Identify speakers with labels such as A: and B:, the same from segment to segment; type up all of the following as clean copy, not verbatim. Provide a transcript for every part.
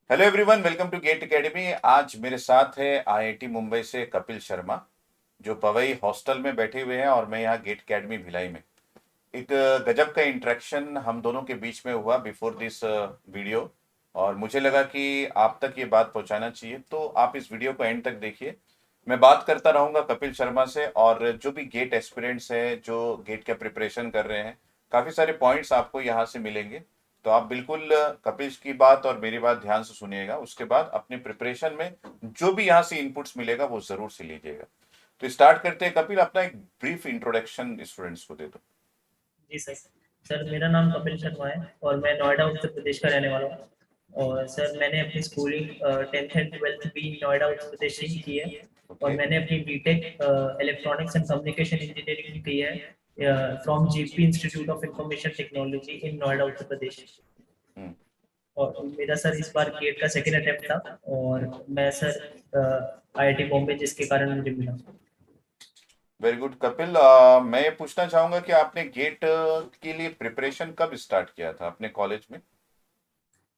A: Hello everyone, welcome to GATE academy. आज मेरे साथ है आईआईटी मुंबई से कपिल शर्मा, जो पवई हॉस्टल में बैठे हुए हैं और मैं यहाँ गेट एकेडमी भिलाई में। एक गजब का इंटरेक्शन हम दोनों के बीच में हुआ बिफोर दिस वीडियो, और मुझे लगा कि आप तक ये बात पहुंचाना चाहिए, तो आप इस वीडियो को एंड तक देखिए। मैं बात करता रहूंगा कपिल शर्मा से, और जो भी गेट एस्पिरेंट्स हैं जो गेट का प्रिपरेशन कर रहे हैं, काफ़ी सारे पॉइंट्स आपको यहाँ से मिलेंगे। तो आप बिल्कुल कपिल की बात और मेरी बात ध्यान से सुनिएगा, उसके बाद अपने प्रिपरेशन में जो भी यहाँ से इनपुट्स मिलेगा वो ज़रूर से लीजिएगा। तो स्टार्ट करते हैं। कपिल, अपना एक ब्रीफ इंट्रोडक्शन स्टूडेंट्स को दे दो।
B: जी सर। सर मेरा नाम कपिल शर्मा है और मैं नोएडा उत्तर प्रदेश का रहने वाला हूँ। और सर मैंने अपनी स्कूलिंग 10th एंड 12th भी नोएडा उत्तर प्रदेश से ही की है। और
A: ओके।
B: मैंने अपनी BTech electronics and communication engineering की है from Jaypee institute of information technology in Noida Uttar Pradesh.
A: Hmm.
B: और मेरा सर इस बार गेट का सेकेंड अटेम्प्ट था। और मैं सर आईआईटी बॉम्बे जिसके कारण मुझे मिला।
A: Very good Kapil. मैं ये पूछना चाहूंगा कि आपने गेट के लिए प्रिपरेशन कब स्टार्ट किया था अपने कॉलेज में?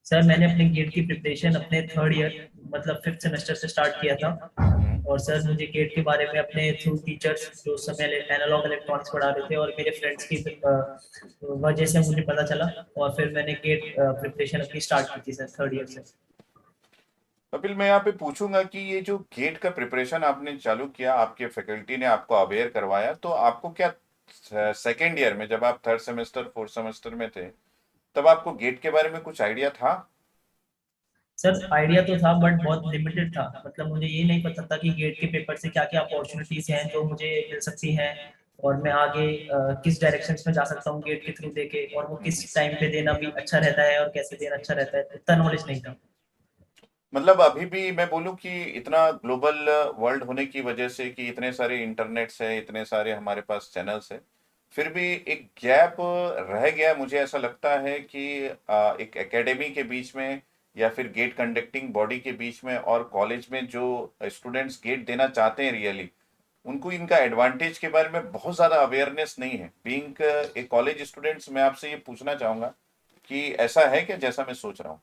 B: सर मैंने अपने गेट की प्रिपरेशन अपने थर्ड ईयर मतलब फिफ्थ सेमेस्टर से स्टार्ट किया था।
A: हम्म।
B: और सर मुझे गेट के बारे में अपने थ्रू टीचर्स जो उस समय एनालॉग इलेक्ट्रॉनिक्स पढ़ा रहे थे और मेरे फ्रेंड्स की वजह से मुझे पता चला। और फिर मैंने गेट प्रिपरेशन अपनी स्टार्ट की थी सर थर्ड ईयर से।
A: कपिल, मैं यहाँ पे पूछूंगा कि ये जो गेट का प्रिपरेशन आपने चालू किया, आपके फैकल्टी ने आपको अवेयर करवाया, तो आपको क्या सेकेंड ईयर में, जब आप थर्ड सेमेस्टर फोर्थ सेमेस्टर में थे, तब आपको गेट के बारे में कुछ आइडिया था?
B: सर आइडिया तो था बट बहुत लिमिटेड था। मतलब मुझे ये नहीं पता था कि गेट के पेपर से क्या क्या अपॉर्चुनिटीज हैं जो मुझे मिल सकती हैं। और मैं आगे किस डायरेक्शन में जा सकता हूँ गेट के थ्रू देके, और वो
A: हम्म।
B: किस टाइम पे देना भी अच्छा रहता है और कैसे देना अच्छा रहता है, इतना नॉलेज नहीं था।
A: मतलब अभी भी मैं बोलूं कि इतना ग्लोबल वर्ल्ड होने की वजह से, कि इतने सारे इंटरनेट्स है, इतने सारे हमारे पास चैनल्स है, फिर भी एक गैप रह गया। मुझे ऐसा लगता है कि एक एकेडमी के बीच में, या फिर गेट कंडक्टिंग बॉडी के बीच में, और कॉलेज में जो स्टूडेंट्स गेट देना चाहते हैं रियली, उनको इनका एडवांटेज के बारे में बहुत ज़्यादा अवेयरनेस नहीं है। बीइंग ए कॉलेज स्टूडेंट्स, मैं आपसे ये पूछना चाहूँगा कि ऐसा है क्या जैसा मैं सोच रहा हूँ?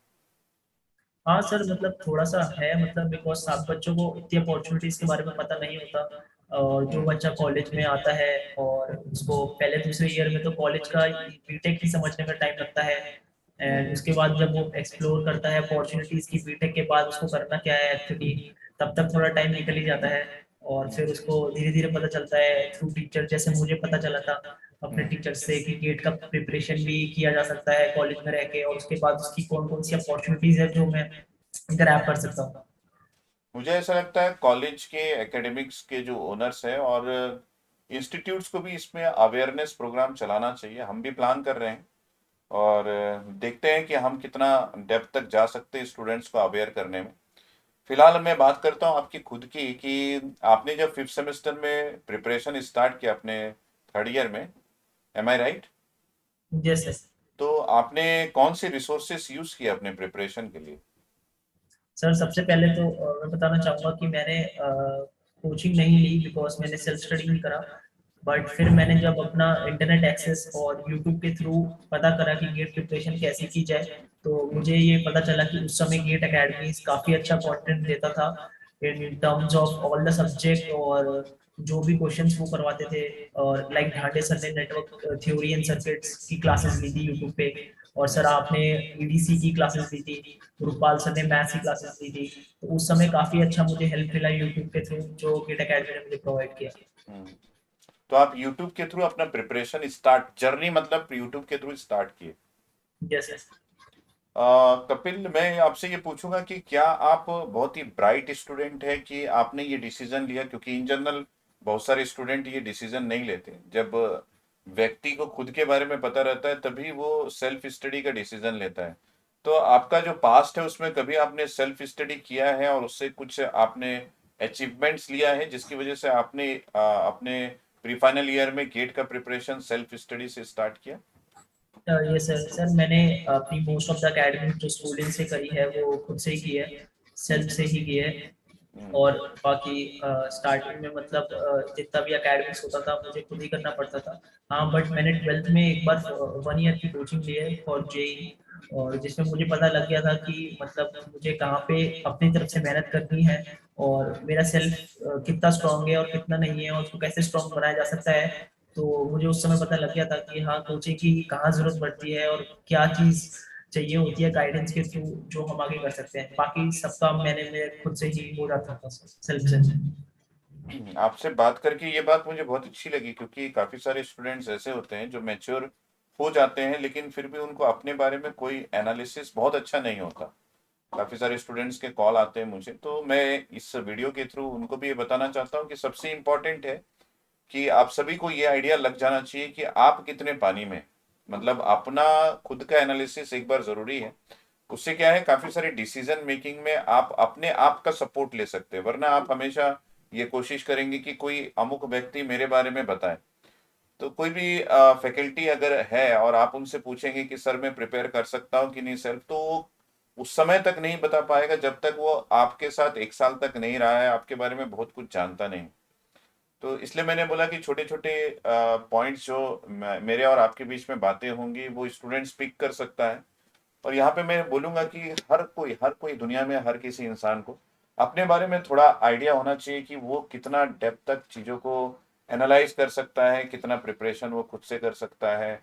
B: हाँ सर मतलब थोड़ा सा है, मतलब बिकॉज सात बच्चों को इतनी अपॉर्चुनिटीज के बारे में पता नहीं होता। और जो
A: हम्म।
B: बच्चा कॉलेज में आता है और उसको पहले दूसरे ईयर में तो कॉलेज का बीटेक ही समझने में टाइम लगता है। एंड
A: हम्म।
B: उसके बाद जब वो एक्सप्लोर करता है अपॉर्चुनिटीज की बीटेक के बाद उसको करना क्या है एक्चुअली, तब तक थोड़ा टाइम निकल ही जाता है। और
A: हम्म।
B: फिर उसको धीरे धीरे पता चलता है थ्रू टीचर, जैसे मुझे पता चला था अपने
A: हम्म।
B: टीचर से कि गेट का प्रिपरेशन भी किया जा सकता है कॉलेज में रह के, और उसके बाद उसकी कौन कौन सी अपॉर्चुनिटीज है जो मैं ग्रैब कर सकता हूँ।
A: मुझे ऐसा लगता है कॉलेज के एकेडमिक्स के जो ओनर्स हैं और इंस्टीट्यूट्स को भी इसमें अवेयरनेस प्रोग्राम चलाना चाहिए। हम भी प्लान कर रहे हैं, और देखते हैं कि हम कितना डेप्थ तक जा सकते हैं स्टूडेंट्स को अवेयर करने में। फिलहाल मैं बात करता हूँ आपकी खुद की, कि आपने जब फिफ्थ सेमेस्टर में प्रिपरेशन स्टार्ट किया अपने थर्ड ईयर में, एम आई राइट?
B: जैसे
A: तो आपने कौन से रिसोर्सेस यूज किए अपने प्रिपरेशन के लिए?
B: सर सबसे पहले तो मैं बताना चाहूंगा कि मैंने कोचिंग नहीं ली बिकॉज मैंने सेल्फ स्टडी नहीं करा। बट फिर मैंने जब अपना इंटरनेट एक्सेस और यूट्यूब के थ्रू पता करा कि गेट प्रिपरेशन कैसे की जाए, तो मुझे ये पता चला कि उस समय गेट एकेडमी काफ़ी अच्छा कंटेंट देता था in terms of all the subject. और जो भी क्वेश्चंस वो करवाते थे, और लाइक ढांडे सर ने नेटवर्क थ्योरी एंड सर्किट्स की क्लासेस ली थी यूट्यूब पे। और सर आपने ईडीसी की क्लासेस ली थी, रूपाल सर ने मैथ्स की क्लासेस दी थी। तो उस समय काफी अच्छा मुझे हेल्प मिला यूट्यूब के थ्रू जो गेट अकेडमी ने मुझे प्रोवाइड किया।
A: हम्म। तो आप यूट्यूब के थ्रू अपना प्रिपरेशन स्टार्ट जर्नी, मतलब यूट्यूब के थ्रू स्टार्ट किए?
B: जैसे
A: कपिल, मैं आपसे ये पूछूंगा कि क्या आप बहुत ही ब्राइट स्टूडेंट है कि आपने ये डिसीजन लिया? क्योंकि इन जनरल बहुत सारे स्टूडेंट ये डिसीजन नहीं लेते। जब व्यक्ति को खुद के बारे में पता रहता है तभी वो सेल्फ स्टडी का डिसीजन लेता है। तो आपका जो पास्ट है उसमें कभी आपने सेल्फ स्टडी किया है और उससे कुछ आपने अचीवमेंट्स लिया है, जिसकी वजह से आपने अपने प्री फाइनल ईयर में गेट का प्रिपरेशन सेल्फ स्टडी से स्टार्ट किया?
B: ये सर सर मैंने अपनी मोस्ट ऑफ द एकेडमिक जो स्कूलिंग से करी है वो खुद से ही की है, सेल्फ से ही की है। और बाकी स्टार्टिंग में मतलब जितना भी एकेडमिक्स होता था मुझे खुद ही करना पड़ता था। हाँ बट मैंने ट्वेल्थ में एक बार 1 ईयर की कोचिंग ली है फॉर जेई, और जिसमें मुझे पता लग गया था कि मतलब मुझे कहाँ पे अपनी तरफ से मेहनत करनी है, और मेरा सेल्फ कितना स्ट्रांग है और कितना नहीं है, और उसको कैसे स्ट्रांग बनाया जा सकता है। तो मुझे उस समय पता लग गया था कि हाँ कोचिंग की कहाँ जरूरत पड़ती है और क्या चीज़ चाहिए होती है गाइडेंस के थ्रू, जो हम आगे कर सकते हैं। बाकी सब काम मैंने मेरे खुद से ही हो जाता था, सेल्फ से।
A: आपसे बात करके ये बात मुझे बहुत अच्छी लगी, क्योंकि काफी सारे स्टूडेंट्स ऐसे होते हैं जो मैच्योर हो जाते हैं लेकिन फिर भी उनको अपने बारे में कोई एनालिसिस बहुत अच्छा नहीं होता। काफी सारे स्टूडेंट्स के कॉल आते हैं मुझे, तो मैं इस वीडियो के थ्रू उनको भी ये बताना चाहता हूँ कि सबसे इम्पोर्टेंट है कि आप सभी को ये आइडिया लग जाना चाहिए कि आप कितने पानी में हैं। मतलब अपना खुद का एनालिसिस एक बार जरूरी है। उससे क्या है, काफी सारी डिसीजन मेकिंग में आप अपने आप का सपोर्ट ले सकते हैं, वरना आप हमेशा ये कोशिश करेंगे कि कोई अमुक व्यक्ति मेरे बारे में बताए। तो कोई भी फैकल्टी अगर है और आप उनसे पूछेंगे कि सर मैं प्रिपेयर कर सकता हूँ कि नहीं सर, तो वो उस समय तक नहीं बता पाएगा जब तक वो आपके साथ 1 साल तक नहीं रहा है, आपके बारे में बहुत कुछ जानता नहीं। तो इसलिए मैंने बोला कि छोटे छोटे पॉइंट्स जो मेरे और आपके बीच में बातें होंगी वो स्टूडेंट्स पिक कर सकता है। और यहाँ पे मैं बोलूंगा कि हर कोई दुनिया में हर किसी इंसान को अपने बारे में थोड़ा आइडिया होना चाहिए कि वो कितना डेप्थ तक चीज़ों को एनालाइज कर सकता है, कितना प्रिपरेशन वो खुद से कर सकता है,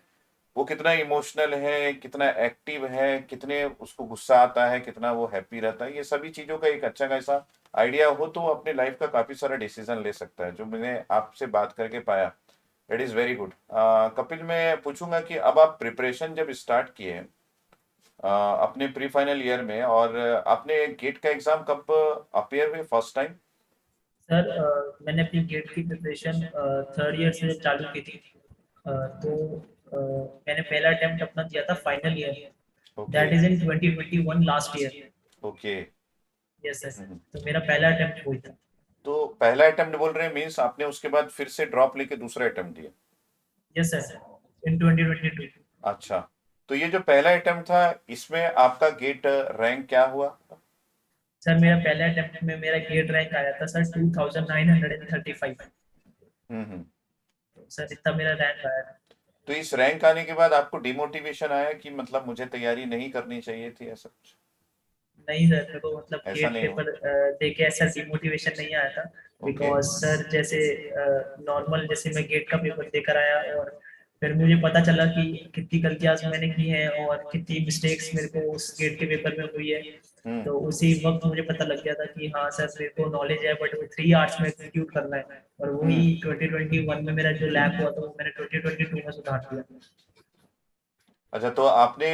A: वो कितना इमोशनल है, कितना एक्टिव है, कितने उसको गुस्सा आता है, कितना वो हैप्पी रहता है। ये सभी चीज़ों का एक अच्छा खासा आइडिया हो तो वो अपने लाइफ का काफ़ी सारा डिसीजन ले सकता है, जो मैंने आपसे बात करके पाया। That is very good. Kapil, मैं पूछूंगा कि अब आप प्रिपरेशन जब स्टार्ट किए अपने प्री फाइनल ईयर में, और आपने गेट का एग्जाम कब अपियर हुए फर्स्ट टाइम?
B: सर मैंने अपनी गेट की प्रिपरेशन 3rd ईयर से जब चालू की थी, तो मैंने पहला अटेम्प्ट अपना दिया था final year,
A: okay.
B: That is in 2021 last year.
A: Okay.
B: Yes sir, तो मेरा पहला अटेम्प्ट वही था।
A: तो पहला अटेम्प्ट बोल रहे हैं मीन्स आपने उसके बाद फिर से ड्रॉप लेके दूसरा अटेम्प्ट दिया?
B: यस सर, इन 2022।
A: अच्छा। तो ये जो पहला अटेम्प्ट था इसमें आपका गेट रैंक क्या हुआ?
B: सर मेरा पहले अटेम्प्ट में मेरा गेट रैंक आया था सर 2935।
A: हम्म।
B: सर इतना मेरा रैंक आया था।
A: तो इस रैंक आने के बाद आपको डिमोटिवेशन आया कि मतलब मुझे तैयारी नहीं करनी चाहिए थी, ऐसा कुछ?
B: नहीं सर, मेरे को मतलब
A: ऐसा
B: गेट
A: नहीं हुआ?
B: पेपर दे के ऐसा डिमोटिवेशन नहीं आया था।
A: ओके।
B: बिकॉज सर जैसे नॉर्मल जैसे मैं गेट का पेपर देकर आया, और फिर मुझे पता चला कि कितनी गलतियां मैंने की हैं और कितनी मिस्टेक्स मेरे को उस गेट के पेपर में हुई है।
A: हम्म।
B: तो उसी वक्त मुझे पता लग गया था कि हाँ सर मेरे को नॉलेज है, बट वो 3 आवर्स में एग्जीक्यूट करना है। और वही
A: हम्म।
B: 2021 में मेरा जो लैप हुआ था वो मैंने 2022 में सुधार दिया।
A: अच्छा, तो आपने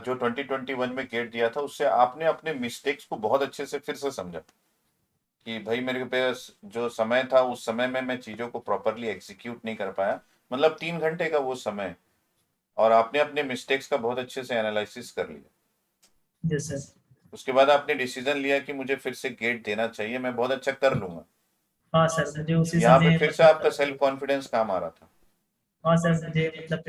A: जो 2021 में गेट दिया था उससे आपने अपने मिस्टेक्स को बहुत अच्छे से फिर से समझा कि भाई मेरे पास जो समय था उस समय में मैं चीज़ों को प्रॉपरली एग्जीक्यूट नहीं कर पाया। मतलब 3 घंटे का वो समय, और आपने अपने मिस्टेक्स का बहुत अच्छे से एनालिसिस कर लिया।
B: Yes sir.
A: उसके बाद आपने डिसीजन लिया कि मुझे फिर से गेट देना चाहिए, मैं बहुत अच्छा कर लूंगा।
B: हाँ सर, मुझे उसी
A: यहाँ पे
B: समय
A: फिर से
B: मतलब
A: आपका सेल्फ कॉन्फिडेंस काम आ रहा था।
B: हाँ सर, मुझे मतलब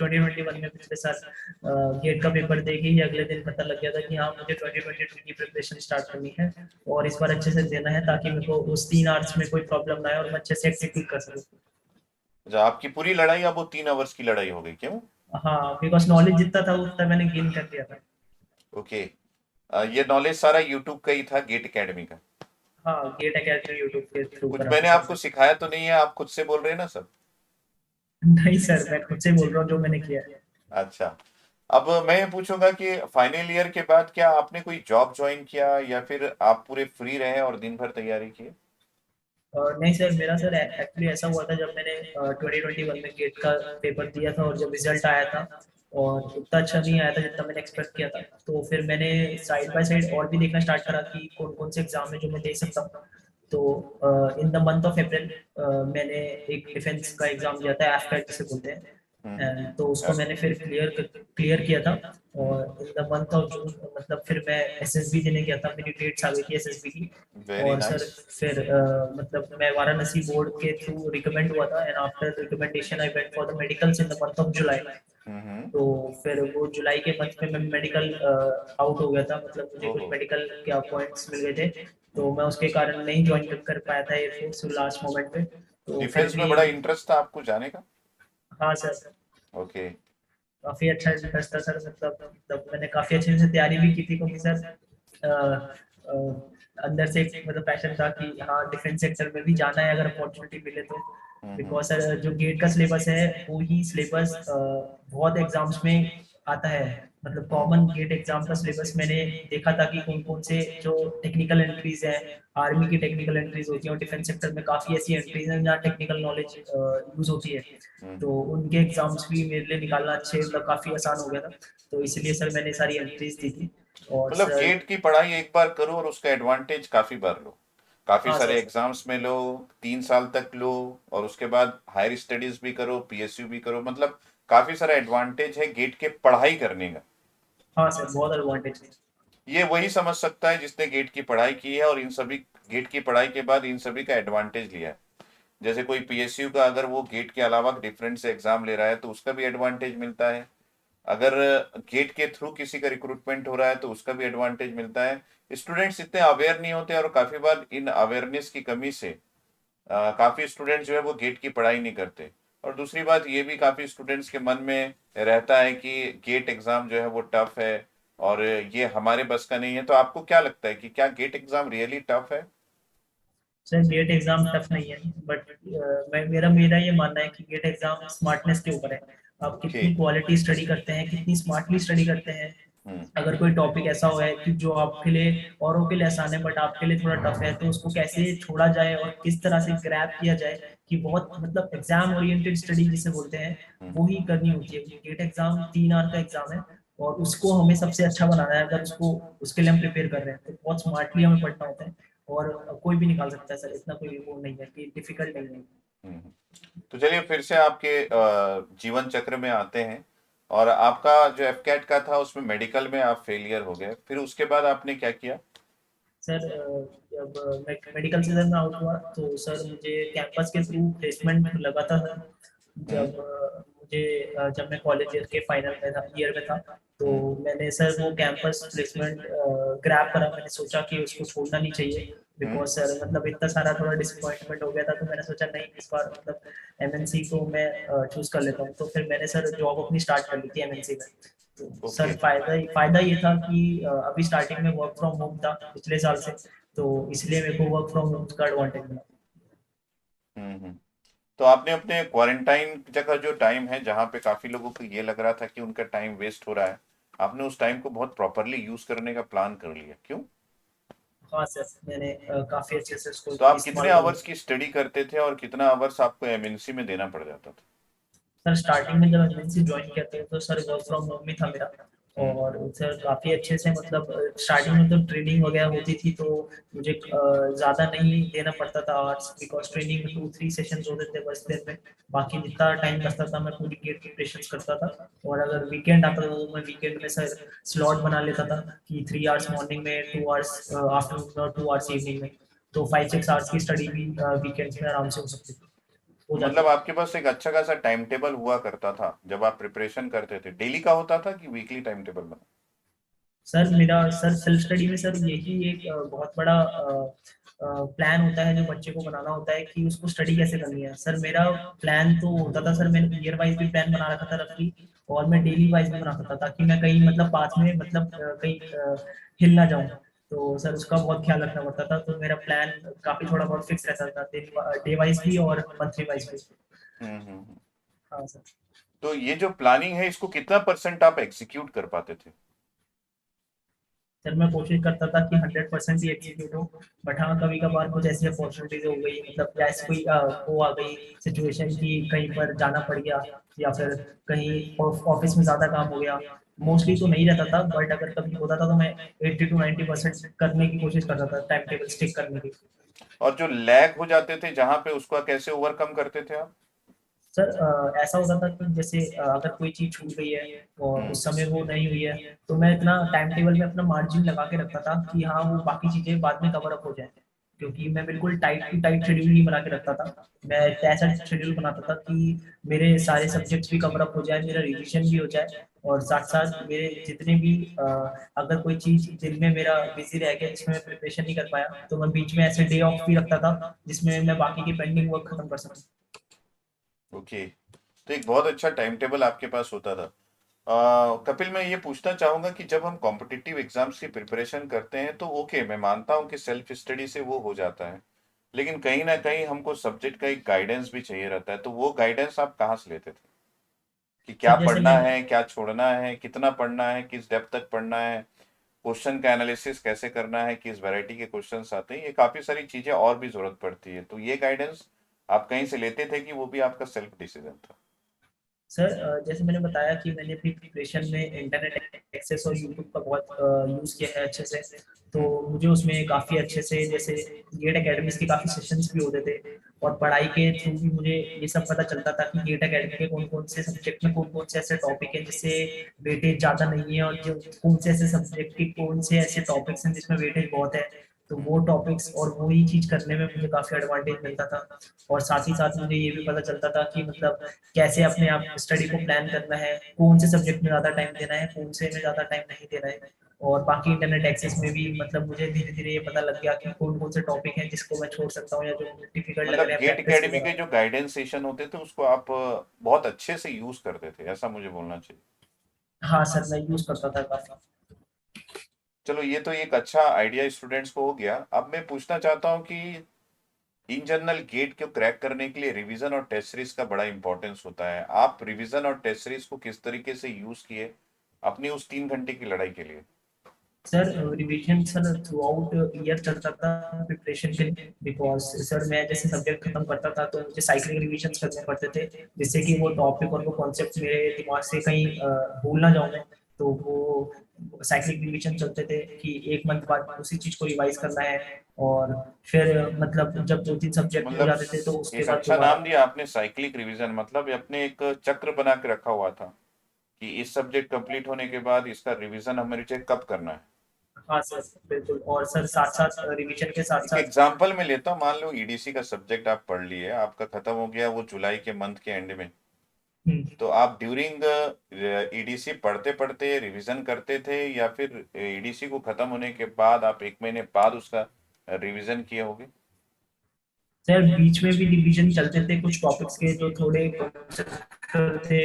B: 2021 में पिछले साल गेट का पेपर दे के ही अगले दिन पता लग गया था कि हाँ मुझे 2022 की प्रिपरेशन स्टार्ट करनी है, और इस बार अच्छे से देना है ताकि मेरे को उस 3 आवर्स में कोई प्रॉब्लम ना आए और मैं अच्छे से एग्जीक्यूट कर सकूँ।
A: अच्छा, आपकी पूरी लड़ाई अब वो 3 आवर्स की लड़ाई हो गई, क्यों?
B: हाँ, बिकॉज नॉलेज जितना था उतना मैंने गेन कर लिया था।
A: ओके। ये नॉलेज सारा यूट्यूब का ही था, गेट एकेडमी का?
B: हाँ, गेट अकेडमी यूट्यूब के थ्रू
A: कुछ
B: करा था
A: मैंने
B: सर
A: आपको
B: मैंने।
A: सिखाया तो नहीं है, आप खुद से बोल रहे हैं ना सब?
B: नहीं सर, मैं खुद से बोल रहा हूँ जो मैंने किया है।
A: अच्छा। अब मैं ये पूछूंगा कि फाइनल ईयर के बाद क्या आपने कोई जॉब ज्वाइन किया या फिर आप पूरे फ्री रहे और दिन भर तैयारी की?
B: नहीं सर, मेरा सर एक्चुअली ऐसा हुआ था जब मैंने 2021 में गेट का पेपर दिया था और जब रिजल्ट आया था और उतना अच्छा नहीं आया था जितना मैंने एक्सपेक्ट किया था, तो फिर मैंने साइड बाय साइड और भी देखना स्टार्ट करा कि कौन कौन से एग्जाम है जो मैं दे सकता हूँ। तो इन द मंथ ऑफ अप्रैल मैंने एक डिफेंस का एग्जाम दिया था, एफकैट जिसे बोलते हैं। तो उसको मैंने फिर क्लियर किया था। और इन द मंथ ऑफ जून मतलब फिर मैं एसएसबी देने गया था, मेरी डेट्स आ गई थी एसएसबी की।
A: वेरी
B: और सर
A: नाइस।
B: फिर मतलब मैं वाराणसी बोर्ड के थ्रू रिकमेंड हुआ था, and after recommendation I went for the medicals in the month of July.
A: Hmm.
B: तो फिर वो जुलाई के मंथ में मैं मेडिकल आउट हो गया था, मतलब मुझे कुछ
A: ओहो।
B: मेडिकल के अपॉइंट्स मिल गए थे। तो मैं उसके कारण नहीं ज्वाइन कर पाया था एयरफोर्स लास्ट मोमेंट पे। तो फिर
A: डिफेंस में
B: भी
A: बड़ा इंटरेस्ट था आपको जाने का?
B: हाँ सर,
A: ओके।
B: काफी अच्छा इंटरेस्ट था सर। मतलब मैंने काफी अच्छे से तैयारी भी की थी, क्योंकि सर अ, अ, अंदर से एक मतलब पैशन था कि हाँ डिफेंस सेक्टर में भी जाना है अगर अपॉर्चुनिटी मिले तो।
A: हम्म।
B: बिकॉज सर जो गेट का सिलेबस है वो ही सिलेबस बहुत एग्जाम्स में आता है। मतलब कॉमन गेट एग्जाम का सिलेबस मैंने देखा था कि कौन कौन से जो टेक्निकल एंट्रीज हैं, आर्मी की टेक्निकल एंट्रीज होती है, और डिफेंस सेक्टर में काफी ऐसी एंट्रीज हैं जहाँ टेक्निकल नॉलेज यूज होती है। तो
A: हम्म।
B: उनके एग्जाम्स भी मेरे लिए निकालना अच्छे मतलब काफी आसान हो गया था। तो इसलिए सर मैंने सारी एंट्रीज दी थी। और
A: मतलब
B: सर
A: गेट की पढ़ाई एक बार करो और उसका एडवांटेज काफी बार लो, काफी
B: हाँ
A: सारे
B: सर।
A: एग्जाम्स में लो, 3 साल तक लो, और उसके बाद हायर स्टडीज भी करो, पीएसयू भी करो, मतलब काफी सारा एडवांटेज है गेट के पढ़ाई करने का।
B: हाँ सर, बहुत एडवांटेज है।
A: ये वही समझ सकता है जिसने गेट की पढ़ाई की है और इन सभी गेट की पढ़ाई के बाद इन सभी का एडवांटेज लिया है। जैसे कोई पीएसयू का अगर वो गेट के अलावा डिफरेंट से एग्जाम ले रहा है तो उसका भी एडवांटेज मिलता है। अगर गेट के थ्रू किसी का रिक्रूटमेंट हो रहा है तो उसका भी एडवांटेज मिलता है। स्टूडेंट्स इतने अवेयर नहीं होते और काफी बार इन अवेयरनेस की कमी से काफी स्टूडेंट जो है वो गेट की पढ़ाई नहीं करते। और दूसरी बात ये भी काफी स्टूडेंट्स के मन में रहता है कि गेट एग्जाम जो है वो टफ है और ये हमारे बस का नहीं है। तो आपको क्या लगता है कि क्या गेट एग्जाम रियली टफ है?
B: सर गेट एग्जाम टफ नहीं है, बट मैं मेरा मेरा ये मानना है कि गेट एग्जाम स्मार्टनेस के ऊपर है। आप
A: ओके।
B: कितनी क्वालिटी स्टडी करते हैं, कितनी स्मार्टली स्टडी करते हैं।
A: हम्म।
B: अगर कोई टॉपिक ऐसा हो है कि जो आपके लिए औरों के लिए आसान है बट आपके लिए थोड़ा टफ है, तो उसको कैसे छोड़ा जाए और किस तरह से ग्रैब किया जाए कि बहुत मतलब एग्जाम ओरिएंटेड स्टडी जिसे बोलते हैं
A: हम्म।
B: वो ही करनी होती है। गेट एग्जाम 3 आवर का एग्जाम है और उसको हमें सबसे अच्छा बनाना है। अगर उसको उसके लिए हम प्रिपेयर कर रहे हैं तो बहुत स्मार्टली हमें पढ़ना होता है। और कोई भी निकाल सकता है सर, इतना कोई वो नहीं है कि डिफिकल्ट नहीं है।
A: हम्म। तो चलिए फिर से आपके जीवन चक्र में आते हैं। और आपका जो एफकेट का था उसमें मेडिकल में आप फेलियर हो गए, फिर उसके बाद आपने क्या किया?
B: सर जब मैं मेडिकल से सर मैं आउट हुआ तो सर मुझे कैंपस के थ्रू प्लेसमेंट लगा था सर।
A: हम्म।
B: जब मैं कॉलेज के फाइनल में था, ईयर में था, तो
A: हम्म।
B: मैंने सर वो कैंपस प्लेसमेंट ग्रैब करा। मैंने सोचा कि उसको छोड़ना नहीं चाहिए,
A: हम्म।
B: बिकॉज सर मतलब इतना सारा थोड़ा डिसअपॉइंटमेंट हो गया था। तो मैंने सोचा नहीं, इस बार मतलब एमएनसी को मैं चूज कर लेता हूँ। तो फिर मैंने सर जॉब अपनी स्टार्ट कर ली थी एमएनसी में। तो
A: ओके।
B: सर फायदा ये था कि अभी स्टार्टिंग में वर्क फ्रॉम होम था पिछले साल से, तो इसलिए मेरे को वर्क फ्रॉम होम का एडवांटेज मिला।
A: हम्म। तो आपने अपने क्वारंटाइन जगह जो टाइम है जहाँ पे काफी लोगों को ये लग रहा था कि उनका टाइम वेस्ट हो रहा है, आपने उस टाइम को बहुत प्रॉपरली यूज करने का प्लान कर लिया, क्यों?
B: हाँ सर, मैंने काफी अच्छे से उसको
A: तो आप कितने
B: इस्तेमाल करूँ।
A: आवर्स की स्टडी करते थे और कितना आवर्स आपको एमएनसी में देना पड़ जाता था?
B: सर स्टार्टिंग में जब एमएनसी ज्वाइन किया था तो सर वर्क फ्रॉम होम ही था मेरा।
A: हम्म।
B: और सर काफी अच्छे से मतलब स्टार्टिंग में तो ट्रेनिंग वगैरह होती थी, तो मुझे ज्यादा नहीं देना पड़ता था आवर्स, बिकॉज ट्रेनिंग में 2-3 सेशंस होते थे बस दिन में। बाकी जितना टाइम बचता था मैं पूरी गेट प्रिपरेशन करता था। और अगर वीकेंड आता था तो मैं वीकेंड में सर स्लॉट बना लेता था कि 3 आवर्स मॉर्निंग में, 2 आवर्स आफ्टरनून और 2 आवर्स इवनिंग में। तो 5-6 आवर्स की स्टडी भी वीकेंड्स में आराम से हो सकती थी, हो
A: तो
B: जाती
A: मतलब
B: थी।
A: आपके पास एक अच्छा खासा टाइम टेबल हुआ करता था जब आप प्रिपरेशन करते थे, डेली का होता था कि वीकली टाइम टेबल बना?
B: सर मेरा सर सेल्फ स्टडी में सर यही एक बहुत बड़ा प्लान होता है जो बच्चे को बनाना होता है कि उसको स्टडी कैसे करनी है। सर मेरा प्लान तो होता था सर, मैंने ईयर वाइज भी प्लान बना रखा था रफली, और मैं डेली वाइज भी बनाता था ताकि मैं कहीं मतलब पास में मतलब कहीं हिल ना जाऊं। तो सर उसका बहुत ख्याल रखना पड़ता था। तो मेरा प्लान काफी थोड़ा बहुत फिक्स रहता था, डे वाइज भी और मंथली वाइज भी।
A: हम्म।
B: हाँ सर।
A: तो ये जो प्लानिंग है इसको कितना परसेंट आप एग्जीक्यूट कर पाते थे?
B: सर मैं कोशिश करता था कि 100% ही एग्जीक्यूट हो। बट हाँ कभी कभार कुछ ऐसी अपॉर्चुनिटीज हो गई, मतलब या ऐसी कोई वो आ गई सिचुएशन कि कहीं पर जाना पड़ गया, या फिर कहीं ऑफिस में ज्यादा काम हो गया।
A: हम्म।
B: मोस्टली तो नहीं रहता था, बट अगर कभी होता था तो मैं 80 to 90% करने की कोशिश करता था, टाइम टेबल स्टिक करने की।
A: और जो लैग हो जाते थे जहां पे, उसका कैसे ओवरकम करते थे आप?
B: सर ऐसा होता था कि जैसे अगर कोई चीज छूट गई है और
A: हम्म।
B: उस समय वो नहीं हुई है, तो मैं इतना टाइम टेबल में अपना मार्जिन लगा के रखता था कि हाँ वो बाकी चीजें बाद में कवर अप हो जाए। क्योंकि मैं बिल्कुल टाइट टू टाइट शेड्यूल नहीं बना के रखता था। मैं ऐसा शेड्यूल बनाता था कि मेरे सारे सब्जेक्ट्स भी कवर अप हो जाए, मेरा रिवीजन भी हो जाए, और साथ साथ मेरे जितने भी अगर कोई चीज दिन में मेरा बिजी रह गया जिसमें मैं प्रिपरेशन नहीं कर पाया, तो मैं बीच में ऐसे डे ऑफ भी रखता था जिसमें मैं बाकी की पेंडिंग वर्क खत्म कर सकूं।
A: ओके, तो एक बहुत अच्छा टाइम टेबल आपके पास होता था। कपिल, मैं ये पूछना चाहूंगा कि जब हम कॉम्पिटिटिव एग्जाम्स की प्रिपरेशन करते हैं तो ओके, मैं मानता हूँ कि सेल्फ स्टडी से वो हो जाता है, लेकिन कहीं ना कहीं हमको सब्जेक्ट का एक गाइडेंस भी चाहिए रहता है, तो वो गाइडेंस आप कहाँ से लेते थे कि क्या
B: सर जैसे
A: पढ़ना
B: मैं
A: है, क्या छोड़ना है, कितना पढ़ना है, किस डेप्थ तक पढ़ना है, क्वेश्चन का एनालिसिस कैसे करना है, किस वैरायटी के क्वेश्चंस आते हैं, ये काफी सारी चीजें और भी जरूरत पड़ती है, तो ये गाइडेंस आप कहीं से लेते थे कि वो भी आपका सेल्फ डिसीजन था?
B: सर जैसे मैंने बताया कि मैंने अपनी प्रिपरेशन में इंटरनेट एक्सेस और यूट्यूब का बहुत यूज़ किया है अच्छे से। तो
A: हम्म।
B: मुझे उसमें काफ़ी अच्छे से, जैसे गेट एकेडमीज के काफ़ी सेशंस भी होते थे, और पढ़ाई के थ्रू भी मुझे ये सब पता चलता था कि गेट एकेडमी के कौन कौन से सब्जेक्ट में कौन कौन से ऐसे टॉपिक हैं जिससे वेटेज ज़्यादा नहीं है, और जो कौन से ऐसे सब्जेक्ट के कौन से ऐसे टॉपिक्स हैं जिसमें वेटेज बहुत है। तो वो टॉपिक्स और वही चीज़ करने में मुझे काफ़ी एडवांटेज मिलता था। और साथ ही साथ मुझे ये भी पता चलता था कि मतलब कैसे अपने आप स्टडी को प्लान करना है, कौन से सब्जेक्ट में ज्यादा टाइम देना है, कौन से में ज्यादा टाइम नहीं देना है। और बाकी इंटरनेट एक्सेस में भी मतलब मुझे धीरे धीरे ये पता लग गया कि कौन कौन से टॉपिक हैं जिसको मैं छोड़ सकता हूँ या जो मुझे डिफिकल्ट लग
A: मतलब
B: रहे हैं
A: गेट
B: प्रैक्टिस के
A: एकेडमी के
B: दौरान।
A: जो गाइडेंस सेशन होते थे उसको आप बहुत अच्छे से यूज करते थे, ऐसा मुझे बोलना चाहिए।
B: हाँ सर, मैं यूज करता था काफी।
A: चलो, ये तो एक अच्छा आइडिया स्टूडेंट्स को हो गया। अब मैं पूछना चाहता हूँ कि इन जनरल गेट को क्रैक करने के लिए रिवीजन और टेस्ट सीरीज का बड़ा इंपॉर्टेंस होता है, आप रिवीजन और टेस्ट सीरीज को किस तरीके से यूज किए अपनी उस 3 घंटे की लड़ाई के लिए?
B: Sir revision sir through out year चलता था प्रिपरेशन के लिए, बिकॉज सर मैं जैसे सब्जेक्ट खत्म करता था तो मुझे साइक्लिक रिवीजन करने पड़ते थे, जिससे कि वो टॉपिक और वो कॉन्सेप्ट मेरे दिमाग से कहीं भूल ना जाऊं मैं। तो वो साइक्लिक रिवीजन चलते थे कि एक मंथ बाद उसी चीज को रिवाइज करना है, और फिर मतलब जब 2-3 सब्जेक्ट हो
A: मतलब
B: जाते थे तो उसके
A: एक
B: बाद
A: अच्छा
B: दोबारा।
A: नाम दिया आपने, साइक्लिक रिवीजन, मतलब अपने एक चक्र बना के रखा हुआ था कि इस सब्जेक्ट कंप्लीट होने के बाद इसका रिवीजन हमें मुझे कब करना है।
B: हाँ सर बिल्कुल, और सर साथ साथ रिवीजन के साथ
A: एक
B: साथ।
A: एग्जाम्पल में लेता हूँ, मान लो ईडीसी का सब्जेक्ट आप पढ़ लिए, आपका खत्म हो गया वो जुलाई के मंथ के एंड में, तो आप ड्यूरिंग ईडीसी पढ़ते पढ़ते रिवीजन करते थे, या फिर ईडीसी को खत्म होने के बाद आप 1 महीने बाद उसका रिवीजन किए होगे?
B: सर बीच में भी डिवीजन चलते थे कुछ टॉपिक्स के जो थोड़े conceptual थे,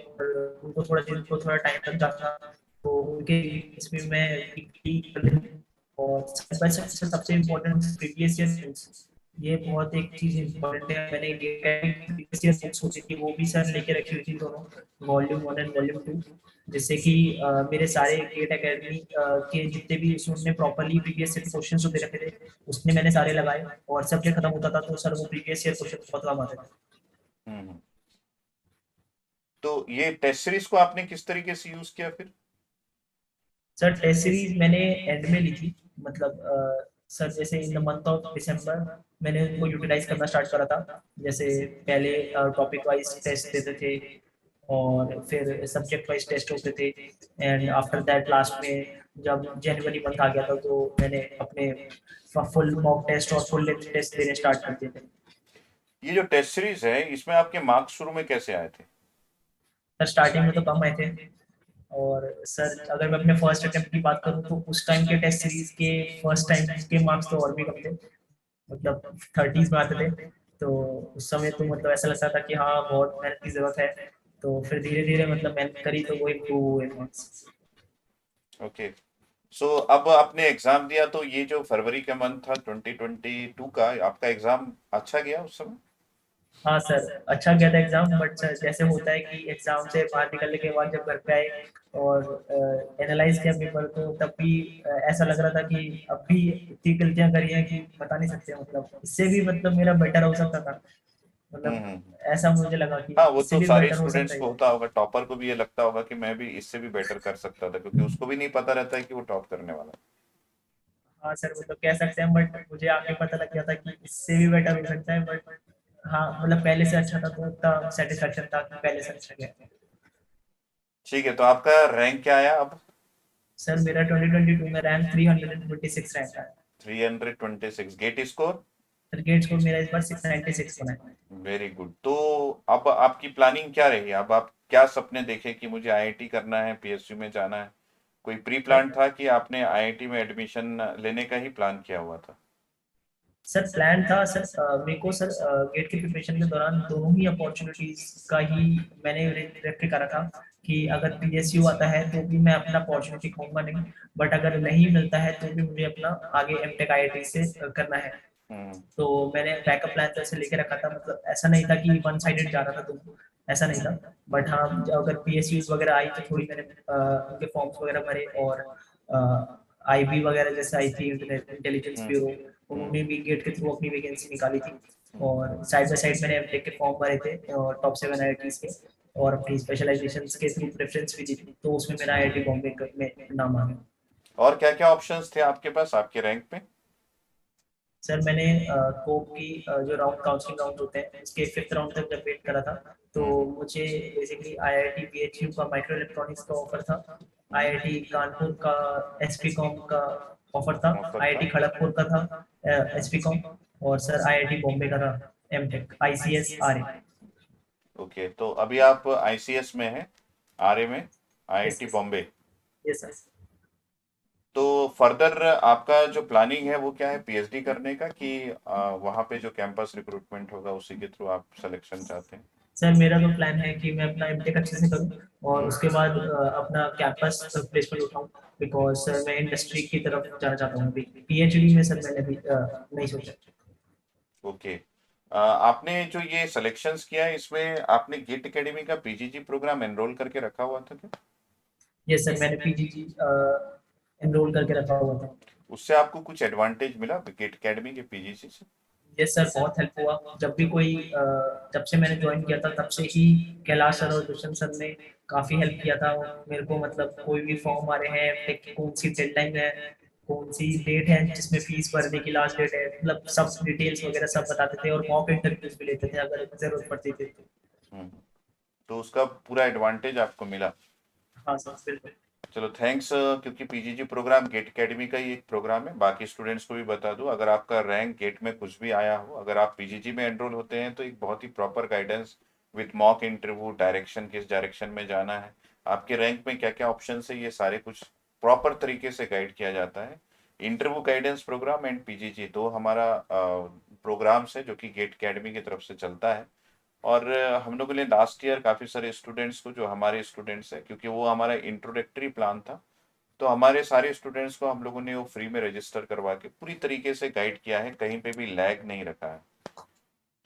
B: और उनको थोड़ा टाइम लग जाता था, तो उनके इसमें मैं weekly कर लेता हूँ। और सबसे इम्पोर्टेंट प्रीवियस ईयर बुक्स, ये बहुत एक चीज इम्पोर्टेंट है। मैंने प्रीवियस ईयर बुक्स होती थी वो भी सर लेके रखी हुई थी, दोनों वॉल्यूम 1 एंड वॉल्यूम 2, जिससे कि मेरे सारे गेट एकेडमी के जितने भी उसमें प्रॉपरली प्रीवियस ईयर क्वेश्चन जो दे रखे थे उसने मैंने सारे लगाए, और सब्जेक्ट खत्म होता था तो सर वो प्रीवियस ईयर क्वेश्चन बहुत काम आते थे।
A: हम्म। तो ये टेस्ट सीरीज को आपने किस तरीके से यूज किया फिर?
B: सर टेस्ट सीरीज मैंने एंड में ली थी, मतलब सर जैसे इन द मंथ ऑफ दिसंबर मैंने उनको यूटिलाइज करना स्टार्ट करा था। जैसे पहले टॉपिक वाइज टेस्ट देते थे, और फिर सब्जेक्ट वाइज टेस्ट होते थे, एंड आफ्टर दैट लास्ट में जब जनवरी मंथ आ गया था तो मैंने अपने फुल मॉक टेस्ट और फुल लेंथ टेस्ट देने स्टार्ट कर दिए थे।
A: ये जो टेस्ट सीरीज है इसमें आपके मार्क्स शुरू में कैसे आए थे?
B: सर स्टार्टिंग में तो कम आए थे, और सर अगर मैं अपने फर्स्ट अटेम्प्ट की बात करूं तो उस टाइम के टेस्ट सीरीज के फर्स्ट टाइम के मार्क्स तो और भी कम थे, मतलब 30s में आते थे। तो उस समय तो मतलब ऐसा लगता था कि हाँ बहुत मेहनत की जरूरत है। तो फिर धीरे धीरे मतलब मेहनत करी तो वो इम्प्रूव हुए मार्क्स।
A: ओके, सो अब आपने एग्जाम दिया, तो ये जो फरवरी का मंथ था 2022 का, आपका एग्जाम अच्छा गया उस समय?
B: हाँ सर, अच्छा गया था एग्जाम, बट सर जैसे होता है कि एग्जाम से बाहर निकलने के बाद जब घर पे आए और एनालाइज किया पेपर, तो तब भी ऐसा लग रहा था कि अब भी इतनी गलतियां करी हैं कि बता नहीं सकते, मतलब इससे भी मतलब मेरा बेटर हो सकता था, मतलब
A: हम्म।
B: ऐसा मुझे लगा कि
A: हाँ, वो
B: इससे
A: तो
B: भी
A: सारे
B: बेटर हो सकता
A: स्टूडेंट्स को
B: है।
A: होता होगा, टॉपर को भी ये लगता होगा कि मैं भी इससे भी बेटर कर सकता था, क्योंकि उसको भी नहीं पता रहता है कि वो टॉप करने वाला
B: हाँ सर वो तो कह सकते हैं, बट मुझे आगे पता लग गया था कि इससे भी बेटर हो सकता है, बट हाँ मतलब पहले से अच्छा था तो उतना सेटिस्फेक्शन था कि पहले से अच्छा गया।
A: है। ठीक है, तो आपका रैंक क्या आया अब?
B: सर मेरा 2022 में रैंक 326 रैंक है।
A: 326 GATE score.
B: Sir GATE score मेरा इस बार 696 बना है।
A: Very good. तो अब आपकी प्लानिंग क्या रही? अब आप क्या सपने देखे कि मुझे आईआईटी करना है, पीएसयू में जाना है? कोई प्री प्लान था कि आपने आईआईटी में एडमिशन लेने का ही प्लान किया हुआ था?
B: सर प्लान था सर, मेरे को सर गेट के प्रिपरेशन के दौरान दोनों ही अपॉर्चुनिटीज का ही मैंने रेफर करा था कि अगर पीएसयू आता है तो भी मैं अपना अपॉर्चुनिटी खोऊंगा नहीं, बट अगर नहीं मिलता है तो भी मुझे अपना आगे एमटेक आईआईटी से करना है।
A: हम्म।
B: तो मैंने बैकअप प्लान तो ऐसे लेके रखा था, मतलब ऐसा नहीं था कि वन साइडेड जा रहा था, तो ऐसा नहीं था। बट हाँ, अगर पीएसयूज वगैरह आई तो थोड़ी मैंने उनके फॉर्म्स वगैरह भरे, और आईबी वगैरह जैसे आई थी, इंटेलिजेंस
A: हम्म।
B: ब्यूरो,
A: हम्म।
B: उन्होंने भी गेट के थ्रू अपनी वैकेंसी निकाली थी।
A: हम्म।
B: और साइड बाय साइड मैंने एमटेक के फॉर्म भरे थे और टॉप 7 आईआईटीज के, और अपनी स्पेशलाइजेशन के थ्रू प्रेफरेंस भी दी थी, तो उसमें मेरा आईआईटी बॉम्बे में नाम आ गया।
A: और क्या क्या ऑप्शंस थे आपके पास आपके रैंक पे?
B: सर मैंने कोप की जो राउंड काउंसलिंग राउंड होते हैं उसके फिफ्थ राउंड तक जब वेट करा था, तो
A: हम्म।
B: मुझे बेसिकली आईआईटी बीएचयू का माइक्रो इलेक्ट्रॉनिक्स का ऑफर था,
A: हम्म।
B: आईआईटी कानपुर का एसपी कॉम का ऑफर था,
A: ऑफर था।
B: आईआईटी खड़गपुर का था एसपी कॉम, और सर आईआईटी बॉम्बे का था एमटेक आईसीएस आर।
A: ओके, तो अभी आप आईसीएस में हैं, आरए में,
B: yes
A: IIT Bombay.
B: Yes sir.
A: तो फर्दर आपका जो प्लानिंग है वो क्या है, पीएचडी करने का, कि वहाँ पे जो कैंपस रिक्रूटमेंट होगा उसी के थ्रू आप सिलेक्शन चाहते हैं?
B: सर मेरा तो प्लान है कि मैं अपना एमटेक अच्छे से करूं और
A: हम्म।
B: उसके बाद अपना कैंपस प्लेसमेंट उठाऊं, बिकॉज सर मैं इंडस्ट्री की तरफ जाना चाहता हूँ अभी। पीएचडी में सर मैंने अभी नहीं सोचा।
A: ओके। आपने जो ये सिलेक्शंस किया है इसमें आपने गेट एकेडमी का पीजीजी प्रोग्राम एनरोल करके रखा हुआ था क्या?
B: यस सर, मैंने पीजीजी एनरोल करके रखा हुआ था।
A: उससे आपको कुछ एडवांटेज मिला गेट एकेडमी के पीजीजी से?
B: यस सर, बहुत हेल्प हुआ। जब भी कोई जब से मैंने ज्वाइन किया था तब से ही कैलाश सर और दुष्यंत सर ने काफी हेल्प किया था मेरे को, मतलब कोई भी फॉर्म आ रहे हैं, टेक की कौन सी डेडलाइन है, कौन सी डेट है जिसमें फीस भरने की लास्ट डेट है, मतलब सब डिटेल्स वगैरह सब बताते थे, और मॉक इंटरव्यूज भी लेते थे अगर जरूरत पड़ती थी तो।
A: हम्म। तो उसका पूरा एडवांटेज आपको मिला।
B: हाँ सर बिल्कुल।
A: चलो थैंक्स। क्योंकि पीजीजी प्रोग्राम गेट एकेडमी का ही एक प्रोग्राम है, बाकी स्टूडेंट्स को भी बता दूं, अगर आपका रैंक गेट में कुछ भी आया हो, अगर आप पीजीजी में एनरोल होते हैं तो एक बहुत ही proper guidance with mock interview, direction किस डायरेक्शन में जाना है, आपके रैंक में क्या क्या ऑप्शन है, ये सारे कुछ प्रॉपर तरीके से गाइड किया जाता है। इंटरव्यू गाइडेंस प्रोग्राम एंड पीजीजी दो हमारा प्रोग्राम्स है जो कि गेट एकेडमी की तरफ से चलता है। और हम लोगों ने लास्ट ईयर काफ़ी सारे स्टूडेंट्स को, जो हमारे स्टूडेंट्स हैं, क्योंकि वो हमारा इंट्रोडक्टरी प्लान था, तो हमारे सारे स्टूडेंट्स को हम लोगों ने वो फ्री में रजिस्टर करवा के पूरी तरीके से गाइड किया है, कहीं पे भी लैग नहीं रखा है।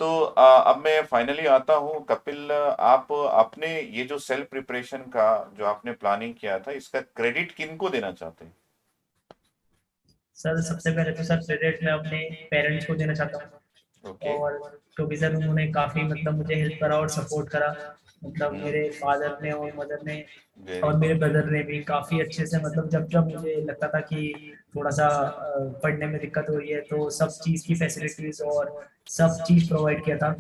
A: तो अब मैं फाइनली आता हूँ कपिल, आप अपने ये जो सेल्फ प्रिपरेशन का जो आपने प्लानिंग किया था, इसका क्रेडिट किन को देना चाहते हैं?
B: सर सबसे पहले तो सर क्रेडिट मैं अपने पेरेंट्स को देना चाहता हूँ,
A: ओके।
B: और क्योंकि सर उन्होंने काफी मतलब मुझे हेल्प करा और सपोर्ट करा, मतलब
A: हम्म।
B: मेरे फादर ने और मदर ने
A: वेरी
B: और मेरे
A: गुड।
B: ब्रदर ने भी काफी अच्छे से, मतलब जब जब मुझे लगता था कि थोड़ा सा पढ़ने में दिक्कत हो रही है तो सब चीज की फैसिलिटीज और सब चीज प्रोवाइड किया था।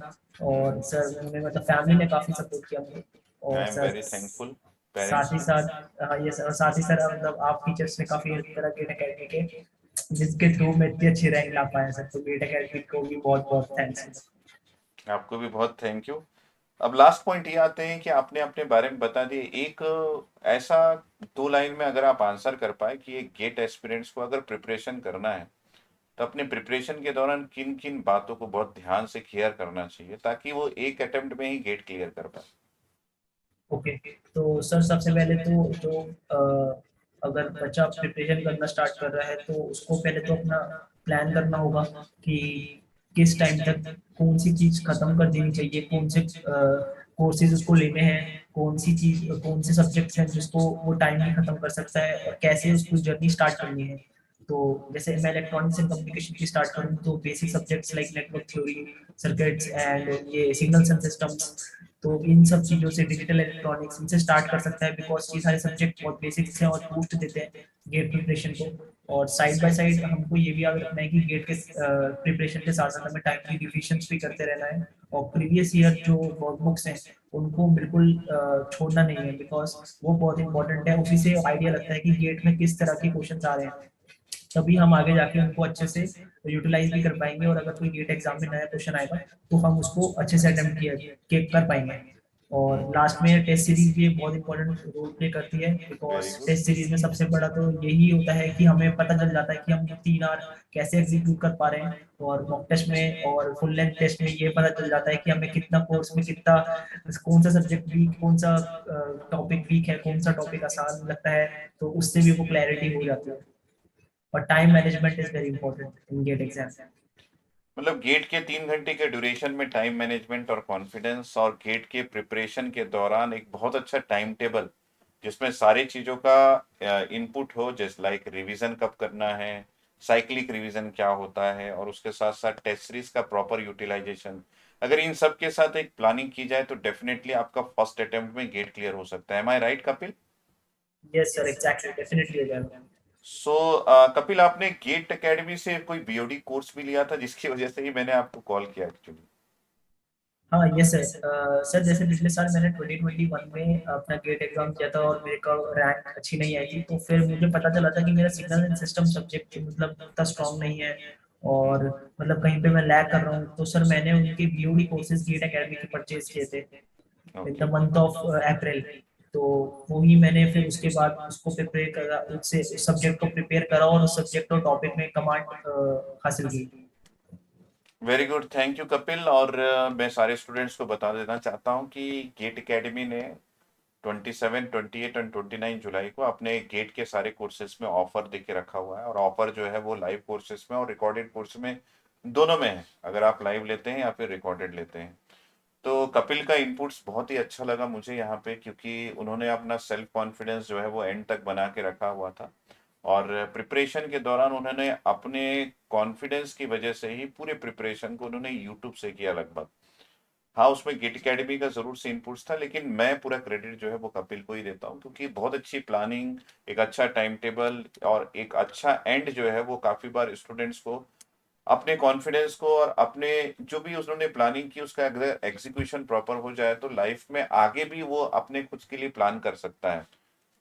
B: और सर उन्होंने मतलब फैमिली ने काफी सपोर्ट किया मुझे। और
A: I am
B: sir
A: very thankful
B: साथ
A: पेरेंट्स
B: ही
A: टू।
B: साथ, हाँ ये सर, और साथ ही सर मतलब आप टीचर्स ने काफी हेल्प करा गेट अकेडमी के, जिसके थ्रू मैं इतनी अच्छी रैंक ला पाया सर, तो गेट अकेडमी को भी बहुत बहुत थैंक्स।
A: आपको भी बहुत थैंक यू। अब लास्ट पॉइंट ये आते हैं कि आपने अपने बारे में बता दिए, एक ऐसा दो लाइन में अगर आप आंसर कर पाए कि एक गेट एस्पिरेंट्स को अगर प्रिपरेशन करना है तो अपने प्रिपरेशन के दौरान किन किन बातों को बहुत ध्यान से क्लियर करना चाहिए ताकि वो एक अटेम्प्ट में ही गेट क्लियर कर पाए?
B: ओके, तो सर सबसे पहले तो जो अगर बच्चा प्रिपरेशन करना स्टार्ट कर रहा है तो उसको पहले तो अपना प्लान करना होगा कि किस टाइम तक कौन सी चीज खत्म कर देनी चाहिए, कौन से कोर्सेज उसको लेने हैं, कौन सी चीज कौन से सब्जेक्ट्स हैं जिसको वो टाइम में खत्म कर सकता है, और कैसे उसको जर्नी स्टार्ट करनी है। तो जैसे मैं इलेक्ट्रॉनिक्स एंड कम्युनिकेशन की स्टार्ट करूँ तो basic subjects like network theory, circuits and ये सिग्नल्स एंड सिस्टम्स, तो इन सब चीज़ों से, डिजिटल इलेक्ट्रॉनिक्स, इनसे स्टार्ट कर सकता है, बिकॉज ये सारे सब्जेक्ट बहुत बेसिक्स हैं और बूस्ट देते हैं गेट प्रिपरेशन को। और साइड बाय साइड हमको ये भी याद रखना है कि गेट के प्रिपरेशन के साथ साथ हमें टाइमली रिविजन्स भी करते रहना है, और प्रीवियस ईयर जो वर्कबुक्स हैं उनको बिल्कुल छोड़ना नहीं है, बिकॉज वो बहुत इंपॉर्टेंट है, उसी से आइडिया लगता है कि गेट में किस तरह के क्वेश्चन आ रहे हैं। तभी हम आगे जाके उनको अच्छे से यूटिलाइज भी कर पाएंगे, और अगर कोई गेट एग्जाम में नया क्वेश्चन आएगा तो हम उसको अच्छे से अटेम्प्ट कर पाएंगे। और लास्ट में टेस्ट सीरीज भी एक बहुत इंपॉर्टेंट रोल प्ले करती है,
A: very
B: because
A: good.
B: Test series में सबसे बड़ा तो यही होता है कि हमें पता चल जाता है कि हम 3 आवर कैसे एग्जीक्यूट कर पा रहे हैं, और मॉक टेस्ट में और फुल लेंथ टेस्ट में ये पता चल जाता है कि हमें कितना कोर्स में कितना, कौन सा सब्जेक्ट वीक, कौन सा टॉपिक वीक है, कौन सा टॉपिक आसान लगता है, तो उससे भी वो क्लैरिटी हो जाती है। और time management is very important in GATE exam.
A: मतलब गेट के 3 घंटे के ड्यूरेशन में टाइम मैनेजमेंट और कॉन्फिडेंस, और गेट के प्रिपरेशन के दौरान एक बहुत अच्छा टाइम टेबल जिसमें सारी चीज़ों का इनपुट हो, जैसे लाइक रिवीजन कब करना है, साइक्लिक रिवीजन क्या होता है, और उसके साथ साथ टेस्ट सीरीज का प्रॉपर यूटिलाइजेशन। अगर इन सब के साथ एक प्लानिंग की जाए तो डेफिनेटली आपका फर्स्ट अटेम्प्ट में गेट क्लियर हो सकता है। Am I right Kapil?
B: Yes sir, exactly, definitely हो जाएगा।
A: सो कपिल, आपने गेट एकेडमी से कोई बीओडी कोर्स भी लिया था, जिसकी वजह से ही मैंने आपको कॉल किया एक्चुअली।
B: हाँ यस सर। सर जैसे पिछले साल मैंने 2021 में अपना गेट एग्जाम किया था और मेरे का रैंक अच्छी नहीं आई थी, तो फिर मुझे पता चला था कि मेरा सिग्नल एंड सिस्टम सब्जेक्ट मतलब उतना स्ट्रांग नहीं है, और मतलब कहीं पे मैं लैग कर रहा हूँ। तो सर मैंने उनके बीओडी कोर्सेज गेट एकेडमी के परचेज किए थे in
A: okay.
B: The month of April. तो वो ही मैंने फिर उसके बाद उसको प्रिपेयर करा, उससे उस सब्जेक्ट को प्रिपेयर करा और उस सब्जेक्ट और टॉपिक में कमांड हासिल की।
A: Very good, thank you Kapil. और मैं सारे स्टूडेंट्स को बता देना चाहता हूँ कि गेट एकेडमी ने 27, 28 और 29 जुलाई को अपने गेट के सारे कोर्सेज में ऑफर दे के रखा हुआ है, और ऑफर जो है वो लाइव कोर्सेज में और रिकॉर्डेड कोर्स में दोनों में है, अगर आप लाइव लेते हैं या फिर रिकॉर्डेड लेते हैं। तो कपिल का इनपुट्स बहुत ही अच्छा लगा मुझे यहाँ पे, क्योंकि उन्होंने अपना सेल्फ कॉन्फिडेंस जो है वो एंड तक बना के रखा हुआ था, और प्रिपरेशन के दौरान उन्होंने अपने कॉन्फिडेंस की वजह से ही पूरे प्रिपरेशन को उन्होंने यूट्यूब से किया लगभग। हाँ, उसमें गेट एकेडमी का जरूर से इनपुट्स था, लेकिन मैं पूरा क्रेडिट जो है वो कपिल को ही देता हूँ, क्योंकि बहुत अच्छी प्लानिंग, एक अच्छा टाइम टेबल और एक अच्छा एंड जो है वो काफी बार स्टूडेंट्स को अपने कॉन्फिडेंस को और अपने जो भी उन्होंने प्लानिंग की उसका अगर एग्जीक्यूशन प्रॉपर हो जाए तो लाइफ में आगे भी वो अपने खुद के लिए प्लान कर सकता है।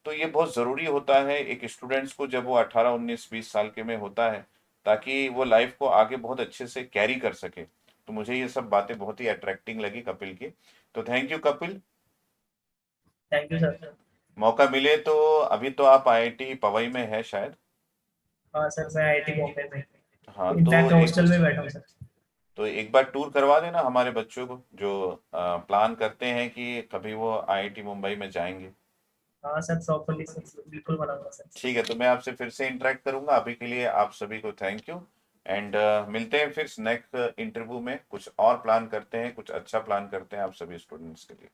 A: तो ये बहुत ज़रूरी होता है एक स्टूडेंट्स को जब वो 18, 19, 20 साल के में होता है, ताकि वो लाइफ को आगे बहुत अच्छे से कैरी कर सके। तो मुझे ये सब बातें बहुत ही अट्रैक्टिंग लगी कपिल की। तो thank you Kapil.
B: Thank you sir.
A: मौका मिले तो, अभी तो आप आईआईटी पवई में है शायद।
B: हाँ सर, मैं आईआईटी बॉम्बे में,
A: हाँ
B: इनफैक्ट हॉस्टल में बैठा हूँ सर।
A: तो एक बार टूर करवा देना हमारे बच्चों को जो प्लान करते हैं कि कभी वो आईआईटी मुंबई में जाएंगे।
B: हाँ सर, प्रॉपरली सर, बिल्कुल बनाऊंगा सर।
A: ठीक है, तो मैं आपसे फिर से इंटरेक्ट करूंगा। अभी के लिए आप सभी को थैंक यू, एंड मिलते हैं फिर नेक्स्ट इंटरव्यू में, कुछ और प्लान करते हैं, कुछ अच्छा प्लान करते हैं आप सभी स्टूडेंट्स के लिए।